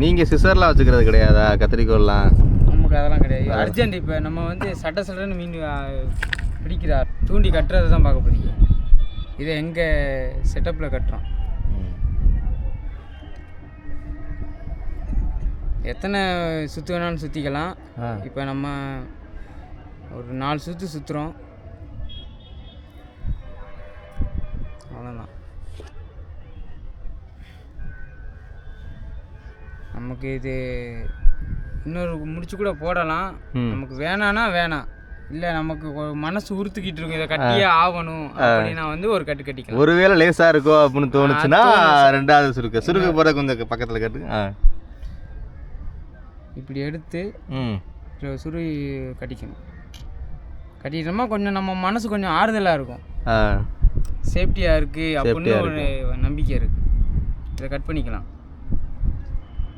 நீங்கள் சிசர்லாம் வச்சுக்கிறது கிடையாதா? கத்திரிக்கோல்லாம் நமக்கு அதெல்லாம் கிடையாது. அர்ஜென்ட் இப்போ நம்ம வந்து சட்டன்னு மீன் பிடிக்கிறார் தூண்டி கட்டுறது தான் பார்க்க போறீங்க. இதை எங்கள் செட்டப்பில் கட்டுறோம். எத்தனை சுற்று வேணாலும் சுற்றிக்கலாம். இப்போ நம்ம ஒரு 4 சுற்று சுற்றுறோம், அவ்வளோதான். நமக்கு இது இன்னொரு முடிச்சு கூட போடலாம். நமக்கு வேணான்னா வேணாம், இல்லை நமக்கு மனசு உறுத்துக்கிட்டு இருக்கும் இதை கட்டியே ஆகணும் அப்படின்னா வந்து ஒரு கட்டு கட்டிக்கலாம். ஒருவேளை லேசாக இருக்கோ அப்படின்னு தோணுச்சுன்னா 2வது சுருக்கு போட கொஞ்சம் பக்கத்தில் கட்டு. இப்படி எடுத்து சுருவி கட்டிக்கணும். கட்டிட்டோம்னா கொஞ்சம் நம்ம மனசு கொஞ்சம் ஆறுதலாக இருக்கும், சேஃப்டியாக இருக்குது அப்படின்னு ஒரு நம்பிக்கை இருக்குது. இதை கட் பண்ணிக்கலாம்.